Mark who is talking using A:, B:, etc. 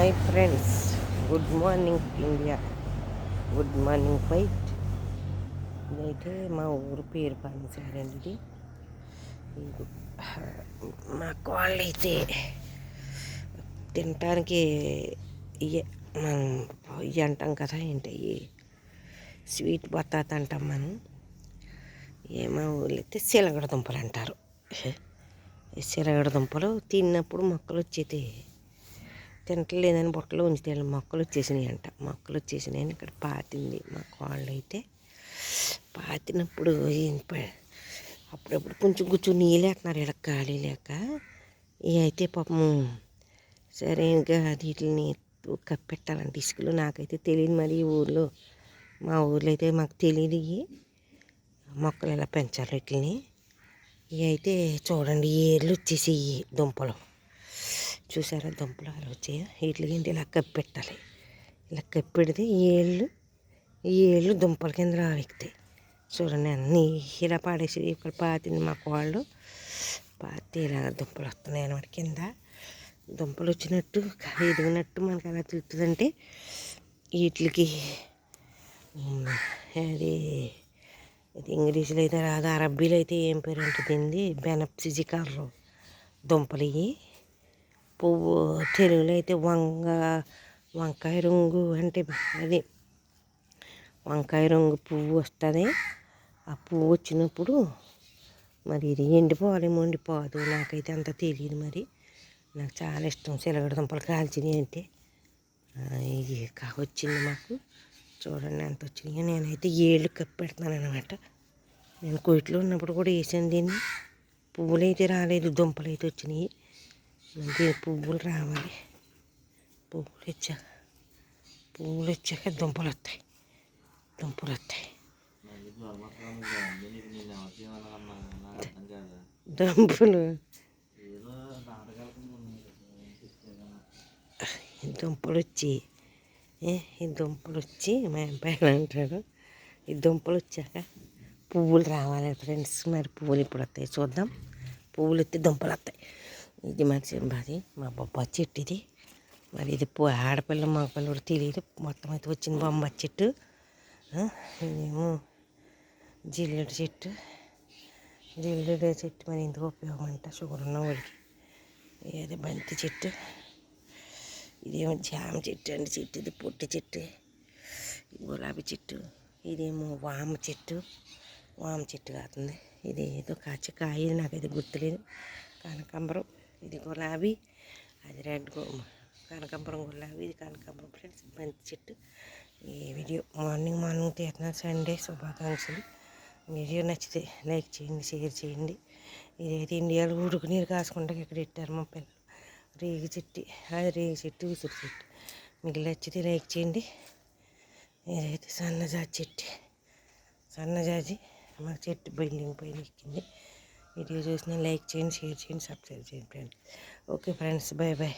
A: Hi friends, good morning India, good morning fight. ఇదైతే మా ఊరు పేరు పాలించారండి. ఇది మా కోళ్ళు అయితే తినటానికి ఇవే మనం ఇవి అంటాం కదా, ఏంటి స్వీట్ బతాత అంటాం మనం. మా ఊళ్ళో అయితే సిలగడ దుంపలు అంటారు. ఈ సిలగడ దుంపలు తిన్నప్పుడు మొక్కలు వచ్చేది, తింటలేదని బుట్టలో ఉంచితే మొక్కలు వచ్చేసినాయి అంట. మొక్కలు వచ్చేసినాయని ఇక్కడ పాతింది మా కోళ్ళు అయితే. పాతినప్పుడు అప్పుడప్పుడు కొంచెం నీళ్ళు వేస్తున్నారు, ఇలా ఖాళీ లేక. ఇవి అయితే పాపం సరిగ్గా వీటిని కప్పెట్టాలంటే ఇసుకలు. నాకైతే తెలియదు మరి ఊళ్ళో, మా ఊర్లో అయితే మాకు తెలియదు ఇవి మొక్కలు ఎలా పెంచాలి వీటిని. ఇవి అయితే చూడండి, ఏర్లు వచ్చేసి దుంపలు చూసారా, దుంపలు అలా వచ్చాయి. వీటికి ఇలా కప్పెట్టాలి. ఇలా కప్పెడితే ఈ ఏళ్ళు దుంపల కింద రావెక్తాయి. చూడండి అన్నీ ఇలా పాడేసి ఇక్కడ పాతింది మా వాళ్ళు. పాతి ఇలా దుంపలు వస్తున్నాయి అన్నమాట. కింద దుంపలు వచ్చినట్టు ఎదిగినట్టు మనకు ఎలా తెలుస్తుందంటే, వీటికి అది ఇంగ్లీష్లో అయితే రాదు, అరబ్బీలో అయితే ఏం పేరు ఉంటుంది, బెనప్సిజి కలరు దుంపలు ఇవి. పువ్వు తెలుగులో అయితే వంకాయ రంగు అంటే అది వంకాయ రంగు పువ్వు వస్తుంది. ఆ పువ్వు వచ్చినప్పుడు మరి ఇది ఎండిపోవాలేమో, ఎండిపోదు, నాకైతే అంత తెలియదు. మరి నాకు చాలా ఇష్టం సిలగడ దుంపలు కాల్చినవి అంటే. ఇది వచ్చింది మాకు. చూడండి ఎంత వచ్చినాయో. నేనైతే ఏళ్ళు కప్పెడుతున్నాను అనమాట. నేను కోయిట్లో ఉన్నప్పుడు కూడా వేసాను దీన్ని. పువ్వులు అయితే రాలేదు, దుంపలు అయితే వచ్చినాయి. మంచి పువ్వులు రావాలి. పువ్వులు వచ్చాక దుంపలు వస్తాయి. దుంపలు వచ్చి ఈ దుంపలు వచ్చి మా అబ్బాయిలు అంటారు, ఈ దుంపలు వచ్చాక పువ్వులు రావాలి ఫ్రెండ్స్. మరి పువ్వులు ఇప్పుడు వస్తాయి చూద్దాం. పువ్వులు ఎత్తి దుంపలు వస్తాయి. ఇది మరి మా బొబ్బాయి చెట్టు ఇది. మరి ఇది ఆడపిల్ల మగపిల్ల కూడా తెలియదు. మొత్తం అయితే వచ్చింది బొంబాయి చెట్టు. ఇదేమో జిల్లేడు చెట్టు. జిల్లేడు చెట్టు మరి ఎందుకు ఉపయోగం అంట, షుగర్ ఉన్న వాడికి. ఇది బంతి చెట్టు. ఇదేమో జామ చెట్టు అండి. చెట్టు ఇది పొట్టి చెట్టు. గులాబీ చెట్టు. ఇదేమో వామ చెట్టు కాస్తుంది. ఇది ఏదో కాయ నాకైతే గుర్తులేదు. కనకాంబరం, ఇది గులాబీ, అది రెడ్ కనకాంబరం గులాబీ, ఇది కనకాంబరం ఫ్రెండ్స్. బంతి చెట్టు. ఈ వీడియో మార్నింగ్ తీస్తున్నాను. సండే శుభాకాంక్షలు. వీడియో నచ్చితే లైక్ చేయండి, షేర్ చేయండి. ఇదైతే ఇండియాలో ఉడుకు నీరు కాసుకుంటా ఇక్కడ పెట్టారు మా పిల్లలు. రేగి చెట్టు, అది రేగి చెట్టు, ఉసిరి చెట్టు. మీకు నచ్చితే లైక్ చేయండి. ఇదైతే సన్నజాజి మా చెట్టు బిల్డింగ్ పైన ఎక్కింది. వీడియో చూసిన లైక్ చేయండి, షేర్ చేయండి, సబ్స్క్రైబ్ చేయండి friends. Okay friends, bye bye.